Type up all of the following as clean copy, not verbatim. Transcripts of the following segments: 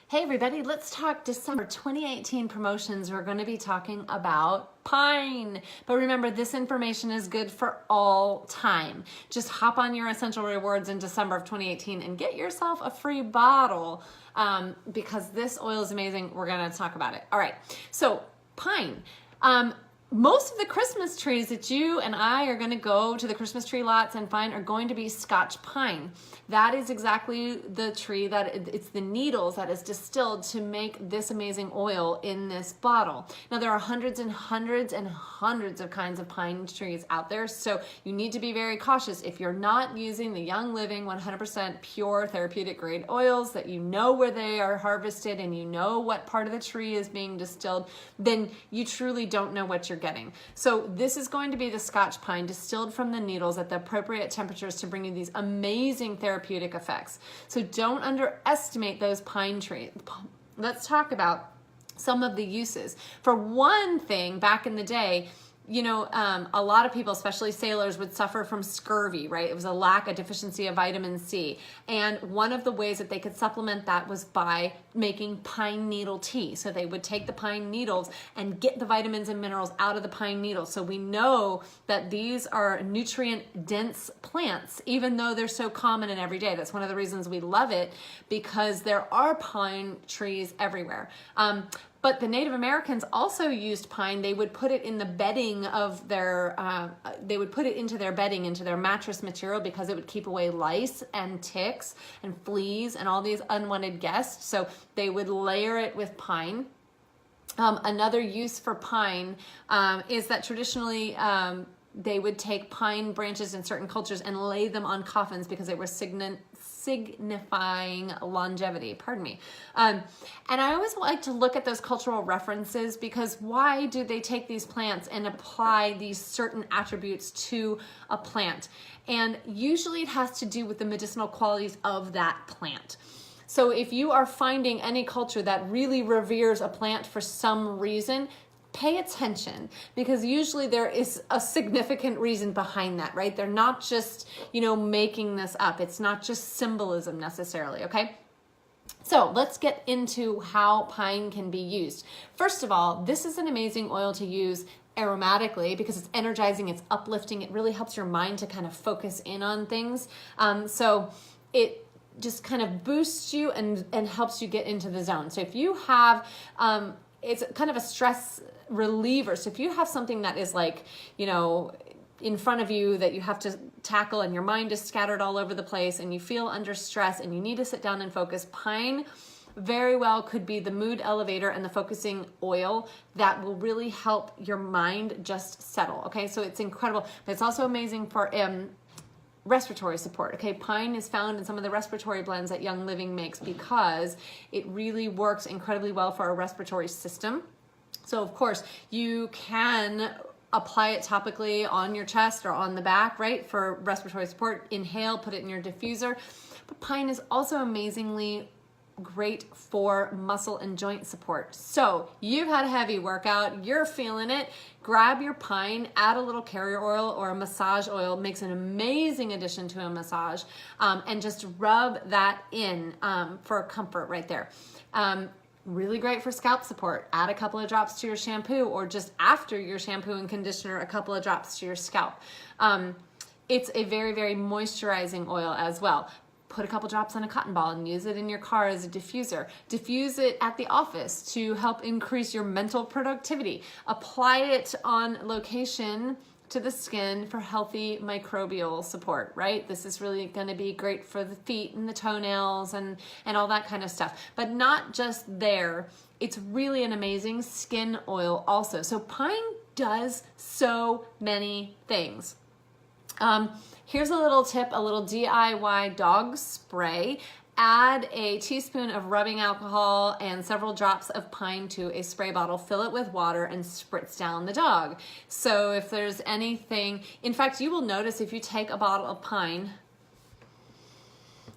Hey everybody, let's talk December 2018 promotions. We're going to be talking about pine. But remember, this information is good for all time. Just hop on your Essential Rewards in December of 2018 and get yourself a free bottle because this oil is amazing. We're going to talk about it. All right, so pine. Most of the Christmas trees that you and I are going to go to the Christmas tree lots and find are going to be Scotch pine. That is exactly the tree that it's the needles that is distilled to make this amazing oil in this bottle. Now there are hundreds and hundreds and hundreds of kinds of pine trees out there, so you need to be very cautious. If you're not using the Young Living 100% pure therapeutic grade oils that you know where they are harvested and you know what part of the tree is being distilled, then you truly don't know what you're getting. So this is going to be the Scotch pine distilled from the needles at the appropriate temperatures to bring you these amazing therapeutic effects. So don't underestimate those pine trees. Let's talk about some of the uses. For one thing, back in the day, you know, a lot of people, especially sailors, would suffer from scurvy, right? It was a deficiency of vitamin C. And one of the ways that they could supplement that was by making pine needle tea. So they would take the pine needles and get the vitamins and minerals out of the pine needles. So we know that these are nutrient-dense plants, even though they're so common and everyday. That's one of the reasons we love it, because there are pine trees everywhere. But the Native Americans also used pine. They would put it in the bedding of their, they would put it into their bedding, into their mattress material, because it would keep away lice and ticks and fleas and all these unwanted guests. So they would layer it with pine. Another use for pine is that traditionally they would take pine branches in certain cultures and lay them on coffins because they were signifying longevity, pardon me. And I always like to look at those cultural references, because why do they take these plants and apply these certain attributes to a plant? And usually it has to do with the medicinal qualities of that plant. So if you are finding any culture that really reveres a plant for some reason, pay attention, because usually there is a significant reason behind that, right? They're not just, you know, making this up. It's not just symbolism necessarily, okay? So let's get into how pine can be used. First of all, this is an amazing oil to use aromatically because it's energizing, it's uplifting, it really helps your mind to kind of focus in on things. So it just kind of boosts you and helps you get into the zone. So if you have, it's kind of a stress reliever. So if you have something that is like, you know, in front of you that you have to tackle and your mind is scattered all over the place and you feel under stress and you need to sit down and focus, pine very well could be the mood elevator and the focusing oil that will really help your mind just settle. Okay, so it's incredible, but it's also amazing for respiratory support. Okay, pine is found in some of the respiratory blends that Young Living makes because it really works incredibly well for our respiratory system. So of course you can apply it topically on your chest or on the back, right, for respiratory support. Inhale, put it in your diffuser. But pine is also amazingly great for muscle and joint support. So you've had a heavy workout, you're feeling it, grab your pine, add a little carrier oil or a massage oil, makes an amazing addition to a massage, and just rub that in for comfort right there. Really great for scalp support. Add a couple of drops to your shampoo, or just after your shampoo and conditioner, a couple of drops to your scalp. It's a very, very moisturizing oil as well. Put a couple drops on a cotton ball and use it in your car as a diffuser. Diffuse it at the office to help increase your mental productivity. Apply it on location to the skin for healthy microbial support, right? This is really going to be great for the feet and the toenails and all that kind of stuff. But not just there, it's really an amazing skin oil also. So pine does so many things. Here's a little tip, a little DIY dog spray. Add a teaspoon of rubbing alcohol and several drops of pine to a spray bottle, fill it with water, and spritz down the dog. So if there's anything, in fact, you will notice if you take a bottle of pine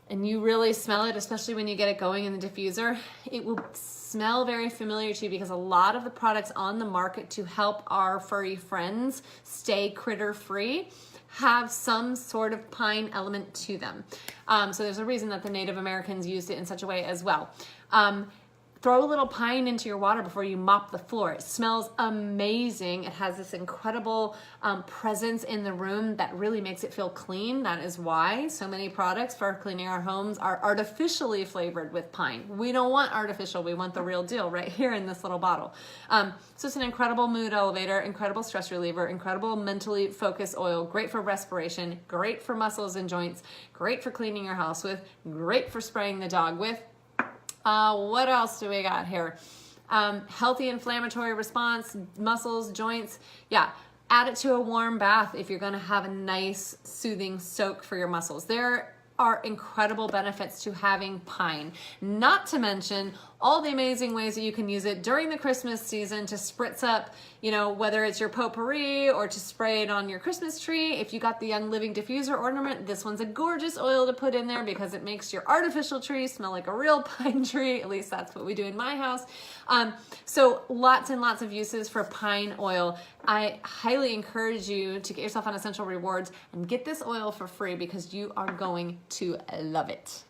and you really smell it, especially when you get it going in the diffuser, it will smell very familiar to you, because a lot of the products on the market to help our furry friends stay critter-free have some sort of pine element to them. So there's a reason that the Native Americans used it in such a way as well. Throw a little pine into your water before you mop the floor. It smells amazing. It has this incredible presence in the room that really makes it feel clean. That is why so many products for cleaning our homes are artificially flavored with pine. We don't want artificial. We want the real deal right here in this little bottle. So it's an incredible mood elevator, incredible stress reliever, incredible mentally focused oil, great for respiration, great for muscles and joints, great for cleaning your house with, great for spraying the dog with. What else do we got here? Healthy inflammatory response, muscles, joints. Yeah, add it to a warm bath if you're going to have a nice soothing soak for your muscles. There are incredible benefits to having pine, not to mention all the amazing ways that you can use it during the Christmas season to spritz up, you know, whether it's your potpourri or to spray it on your Christmas tree. If you got the Young Living diffuser ornament, this one's a gorgeous oil to put in there because it makes your artificial tree smell like a real pine tree. At least that's what we do in my house. So lots and lots of uses for pine oil. I highly encourage you to get yourself on Essential Rewards and get this oil for free because you are going to love it.